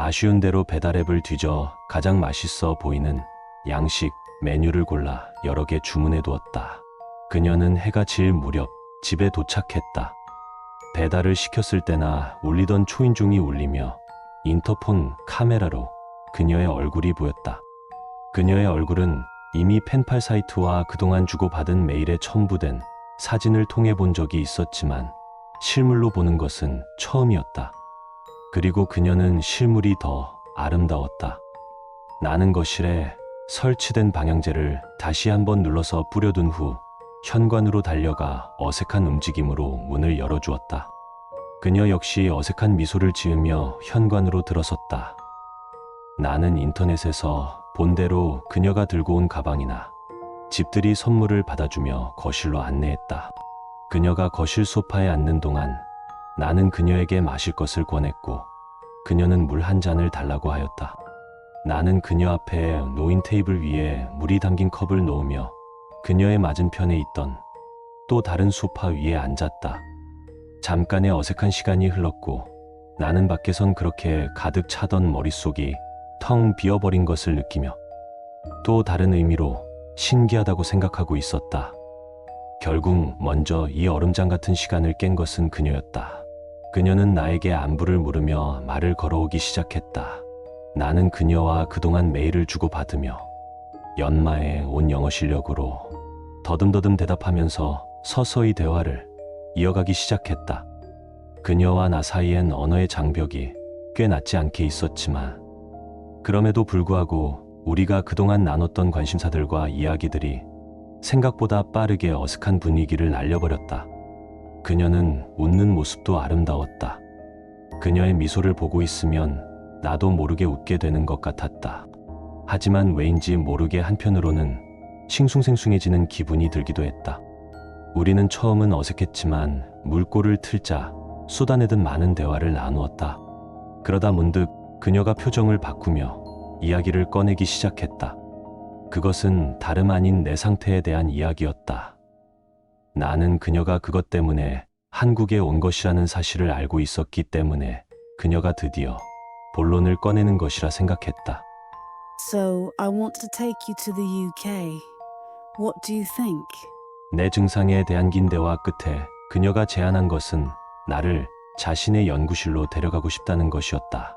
아쉬운 대로 배달앱을 뒤져 가장 맛있어 보이는 양식 메뉴를 골라 여러 개 주문해 두었다. 그녀는 해가 질 무렵 집에 도착했다. 배달을 시켰을 때나 울리던 초인종이 울리며 인터폰 카메라로 그녀의 얼굴이 보였다. 그녀의 얼굴은 이미 펜팔 사이트와 그동안 주고받은 메일에 첨부된 사진을 통해 본 적이 있었지만 실물로 보는 것은 처음이었다. 그리고 그녀는 실물이 더 아름다웠다. 나는 거실에 설치된 방향제를 다시 한번 눌러서 뿌려둔 후 현관으로 달려가 어색한 움직임으로 문을 열어주었다. 그녀 역시 어색한 미소를 지으며 현관으로 들어섰다. 나는 인터넷에서 본 대로 그녀가 들고 온 가방이나 집들이 선물을 받아주며 거실로 안내했다. 그녀가 거실 소파에 앉는 동안 나는 그녀에게 마실 것을 권했고 그녀는 물 한 잔을 달라고 하였다. 나는 그녀 앞에 놓인 테이블 위에 물이 담긴 컵을 놓으며 그녀의 맞은편에 있던 또 다른 소파 위에 앉았다. 잠깐의 어색한 시간이 흘렀고 나는 밖에선 그렇게 가득 차던 머릿속이 텅 비어버린 것을 느끼며 또 다른 의미로 신기하다고 생각하고 있었다. 결국 먼저 이 얼음장 같은 시간을 깬 것은 그녀였다. 그녀는 나에게 안부를 물으며 말을 걸어오기 시작했다. 나는 그녀와 그동안 메일을 주고받으며 연마의 온 영어 실력으로 더듬더듬 대답하면서 서서히 대화를 이어가기 시작했다. 그녀와 나 사이엔 언어의 장벽이 꽤 낮지 않게 있었지만 그럼에도 불구하고 우리가 그동안 나눴던 관심사들과 이야기들이 생각보다 빠르게 어색한 분위기를 날려버렸다. 그녀는 웃는 모습도 아름다웠다. 그녀의 미소를 보고 있으면 나도 모르게 웃게 되는 것 같았다. 하지만 왜인지 모르게 한편으로는 싱숭생숭해지는 기분이 들기도 했다. 우리는 처음은 어색했지만 물꼬를 틀자 쏟아내듯 많은 대화를 나누었다. 그러다 문득 그녀가 표정을 바꾸며 이야기를 꺼내기 시작했다. 그것은 다름 아닌 내 상태에 대한 이야기였다. 나는 그녀가 그것 때문에 한국에 온 것이라는 사실을 알고 있었기 때문에 그녀가 드디어 본론을 꺼내는 것이라 생각했다. So, I want to take you to the UK. What do you think? 내 증상에 대한 긴 대화 끝에 그녀가 제안한 것은 나를 자신의 연구실로 데려가고 싶다는 것이었다.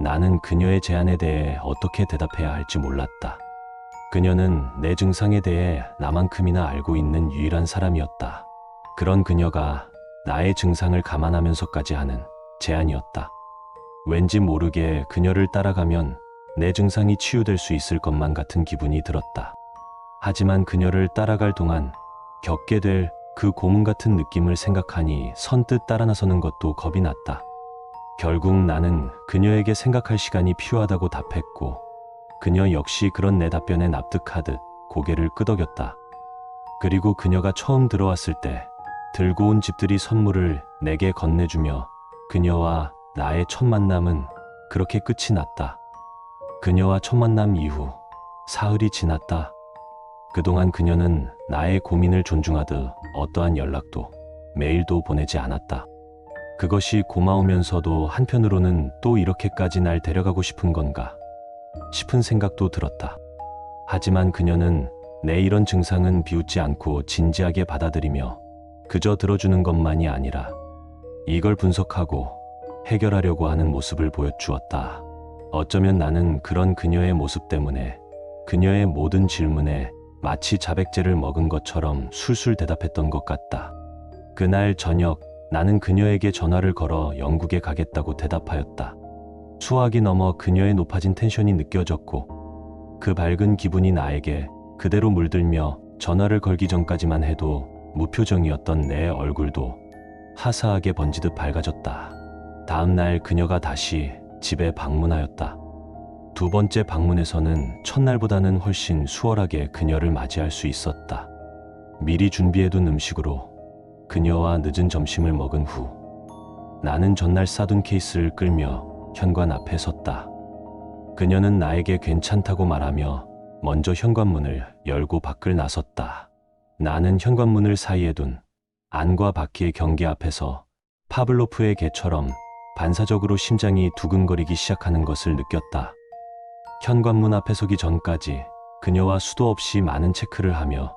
나는 그녀의 제안에 대해 어떻게 대답해야 할지 몰랐다. 그녀는 내 증상에 대해 나만큼이나 알고 있는 유일한 사람이었다. 그런 그녀가 나의 증상을 감안하면서까지 하는 제안이었다. 왠지 모르게 그녀를 따라가면 내 증상이 치유될 수 있을 것만 같은 기분이 들었다. 하지만 그녀를 따라갈 동안 겪게 될 그 고문 같은 느낌을 생각하니 선뜻 따라 나서는 것도 겁이 났다. 결국 나는 그녀에게 생각할 시간이 필요하다고 답했고 그녀 역시 그런 내 답변에 납득하듯 고개를 끄덕였다. 그리고 그녀가 처음 들어왔을 때 들고 온 집들이 선물을 내게 건네주며 그녀와 나의 첫 만남은 그렇게 끝이 났다. 그녀와 첫 만남 이후 사흘이 지났다. 그동안 그녀는 나의 고민을 존중하듯 어떠한 연락도 메일도 보내지 않았다. 그것이 고마우면서도 한편으로는 또 이렇게까지 날 데려가고 싶은 건가 싶은 생각도 들었다. 하지만 그녀는 내 이런 증상은 비웃지 않고 진지하게 받아들이며 그저 들어주는 것만이 아니라 이걸 분석하고 해결하려고 하는 모습을 보여주었다. 어쩌면 나는 그런 그녀의 모습 때문에 그녀의 모든 질문에 마치 자백제를 먹은 것처럼 술술 대답했던 것 같다. 그날 저녁 나는 그녀에게 전화를 걸어 영국에 가겠다고 대답하였다. 수학이 넘어 그녀의 높아진 텐션이 느껴졌고 그 밝은 기분이 나에게 그대로 물들며 전화를 걸기 전까지만 해도 무표정이었던 내 얼굴도 화사하게 번지듯 밝아졌다. 다음 날 그녀가 다시 집에 방문하였다. 두 번째 방문에서는 첫날보다는 훨씬 수월하게 그녀를 맞이할 수 있었다. 미리 준비해둔 음식으로 그녀와 늦은 점심을 먹은 후 나는 전날 싸둔 케이스를 끌며 현관 앞에 섰다. 그녀는 나에게 괜찮다고 말하며 먼저 현관문을 열고 밖을 나섰다. 나는 현관문을 사이에 둔 안과 바퀴의 경계 앞에서 파블로프의 개처럼 반사적으로 심장이 두근거리기 시작하는 것을 느꼈다. 현관문 앞에 서기 전까지 그녀와 수도 없이 많은 체크를 하며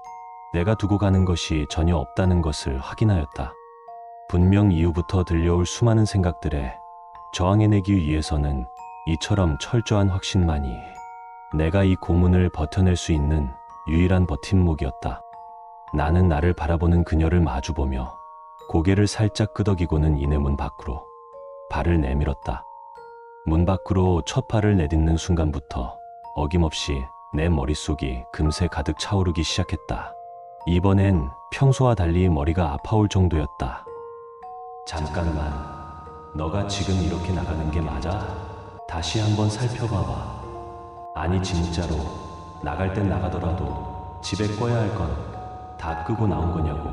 내가 두고 가는 것이 전혀 없다는 것을 확인하였다. 분명 이후부터 들려올 수많은 생각들에 저항해내기 위해서는 이처럼 철저한 확신만이 내가 이 고문을 버텨낼 수 있는 유일한 버팀목이었다. 나는 나를 바라보는 그녀를 마주보며 고개를 살짝 끄덕이고는 이내 문 밖으로 발을 내밀었다. 문 밖으로 첫 발을 내딛는 순간부터 어김없이 내 머릿속이 금세 가득 차오르기 시작했다. 이번엔 평소와 달리 머리가 아파올 정도였다. 잠깐만, 너가 지금 이렇게 나가는 게 맞아? 다시 한번 살펴봐봐. 아니 진짜로 나갈 땐 나가더라도 집에 꺼야 할 건 다 끄고 나온 거냐고.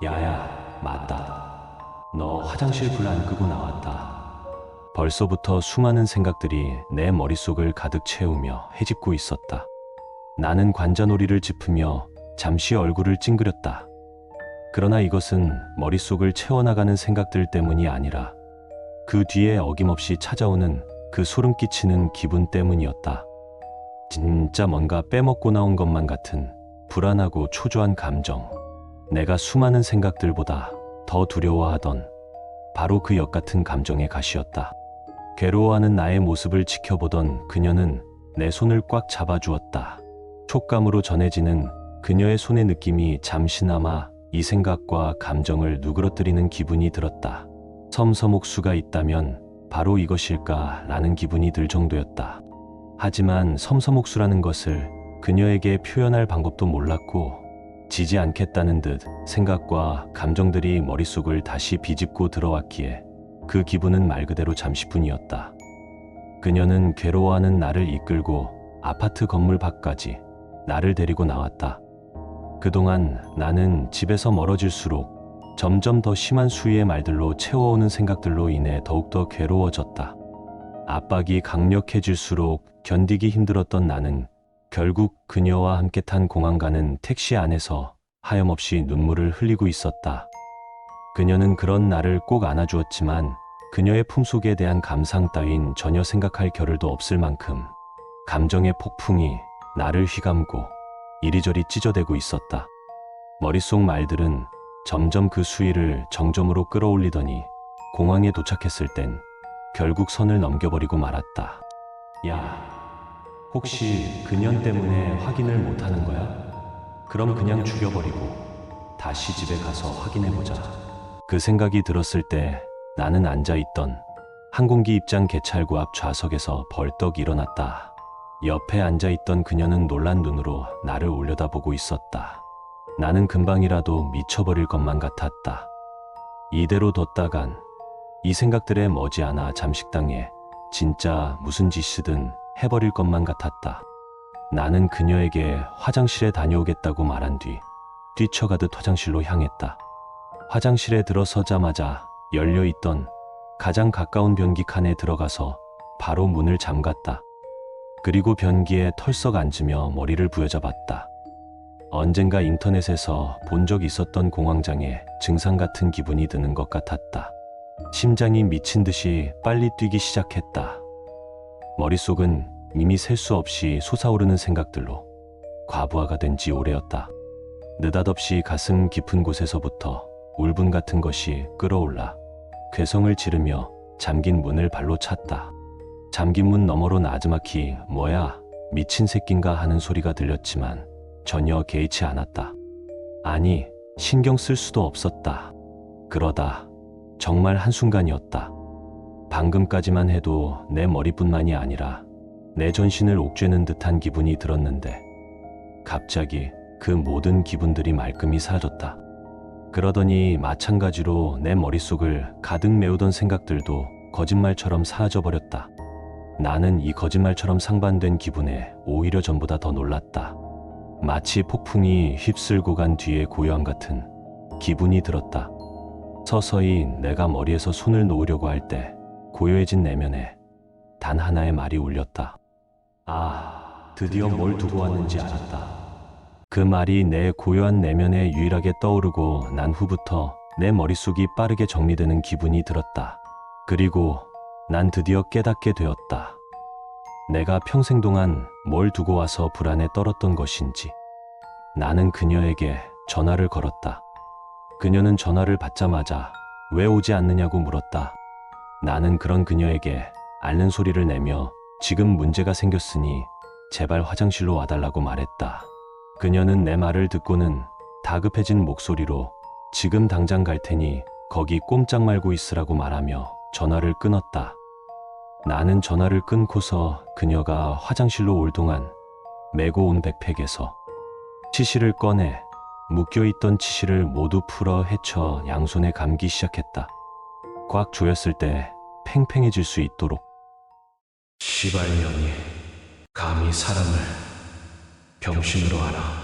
야야, 맞다. 너 화장실 불 안 끄고 나왔다. 벌써부터 수많은 생각들이 내 머릿속을 가득 채우며 헤집고 있었다. 나는 관자놀이를 짚으며 잠시 얼굴을 찡그렸다. 그러나 이것은 머릿속을 채워나가는 생각들 때문이 아니라 그 뒤에 어김없이 찾아오는 그 소름 끼치는 기분 때문이었다. 진짜 뭔가 빼먹고 나온 것만 같은 불안하고 초조한 감정. 내가 수많은 생각들보다 더 두려워하던 바로 그 역 같은 감정의 가시였다. 괴로워하는 나의 모습을 지켜보던 그녀는 내 손을 꽉 잡아주었다. 촉감으로 전해지는 그녀의 손의 느낌이 잠시나마 이 생각과 감정을 누그러뜨리는 기분이 들었다. 섬섬옥수가 있다면 바로 이것일까라는 기분이 들 정도였다. 하지만 섬섬옥수라는 것을 그녀에게 표현할 방법도 몰랐고 지지 않겠다는 듯 생각과 감정들이 머릿속을 다시 비집고 들어왔기에 그 기분은 말 그대로 잠시뿐이었다. 그녀는 괴로워하는 나를 이끌고 아파트 건물 밖까지 나를 데리고 나왔다. 그동안 나는 집에서 멀어질수록 점점 더 심한 수위의 말들로 채워오는 생각들로 인해 더욱더 괴로워졌다. 압박이 강력해질수록 견디기 힘들었던 나는 결국 그녀와 함께 탄 공항 가는 택시 안에서 하염없이 눈물을 흘리고 있었다. 그녀는 그런 나를 꼭 안아주었지만 그녀의 품속에 대한 감상 따윈 전혀 생각할 겨를도 없을 만큼 감정의 폭풍이 나를 휘감고 이리저리 찢어대고 있었다. 머릿속 말들은 점점 그 수위를 정점으로 끌어올리더니 공항에 도착했을 땐 결국 선을 넘겨버리고 말았다. 야, 혹시 그년 때문에 확인을 못하는 거야? 그럼 그냥 죽여버리고 다시 집에 가서 확인해보자. 그 생각이 들었을 때 나는 앉아있던 항공기 입장 개찰구 앞 좌석에서 벌떡 일어났다. 옆에 앉아있던 그녀는 놀란 눈으로 나를 올려다보고 있었다. 나는 금방이라도 미쳐버릴 것만 같았다. 이대로 뒀다간 이 생각들에 머지않아 잠식당해 진짜 무슨 짓이든 해버릴 것만 같았다. 나는 그녀에게 화장실에 다녀오겠다고 말한 뒤 뛰쳐가듯 화장실로 향했다. 화장실에 들어서자마자 열려있던 가장 가까운 변기 칸에 들어가서 바로 문을 잠갔다. 그리고 변기에 털썩 앉으며 머리를 부여잡았다. 언젠가 인터넷에서 본 적 있었던 공황장애 증상 같은 기분이 드는 것 같았다. 심장이 미친 듯이 빨리 뛰기 시작했다. 머릿속은 이미 셀 수 없이 솟아오르는 생각들로 과부하가 된 지 오래였다. 느닷없이 가슴 깊은 곳에서부터 울분 같은 것이 끌어올라 괴성을 지르며 잠긴 문을 발로 찼다. 잠긴 문 너머로 나지막히 뭐야 미친 새낀가 하는 소리가 들렸지만 전혀 개의치 않았다. 아니 신경 쓸 수도 없었다. 그러다 정말 한순간이었다. 방금까지만 해도 내 머리뿐만이 아니라 내 전신을 옥죄는 듯한 기분이 들었는데 갑자기 그 모든 기분들이 말끔히 사라졌다. 그러더니 마찬가지로 내 머릿속을 가득 메우던 생각들도 거짓말처럼 사라져버렸다. 나는 이 거짓말처럼 상반된 기분에 오히려 전보다 더 놀랐다. 마치 폭풍이 휩쓸고 간 뒤의 고요함 같은 기분이 들었다. 서서히 내가 머리에서 손을 놓으려고 할 때 고요해진 내면에 단 하나의 말이 울렸다. 아, 드디어 뭘 두고 왔는지 알았다. 그 말이 내 고요한 내면에 유일하게 떠오르고 난 후부터 내 머릿속이 빠르게 정리되는 기분이 들었다. 그리고 난 드디어 깨닫게 되었다. 내가 평생 동안 뭘 두고 와서 불안에 떨었던 것인지. 나는 그녀에게 전화를 걸었다. 그녀는 전화를 받자마자 왜 오지 않느냐고 물었다. 나는 그런 그녀에게 앓는 소리를 내며 지금 문제가 생겼으니 제발 화장실로 와달라고 말했다. 그녀는 내 말을 듣고는 다급해진 목소리로 지금 당장 갈 테니 거기 꼼짝 말고 있으라고 말하며 전화를 끊었다. 나는 전화를 끊고서 그녀가 화장실로 올 동안 메고 온 백팩에서 치실을 꺼내 묶여있던 치실을 모두 풀어 헤쳐 양손에 감기 시작했다. 꽉 조였을 때 팽팽해질 수 있도록. 시발년이 감히 사람을 병신으로 하나.